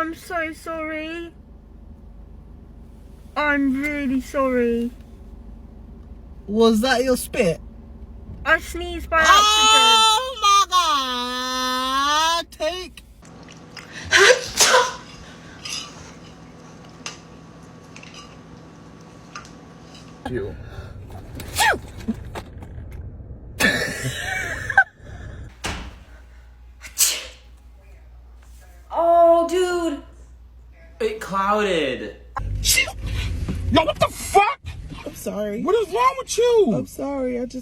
I'm so sorry. I'm really sorry. Was that your spit? I sneezed by accident. Oh my God! Take. You. Oh, dude. It clouded. Yo, what the fuck? I'm sorry. What is wrong with you? I'm sorry. I just.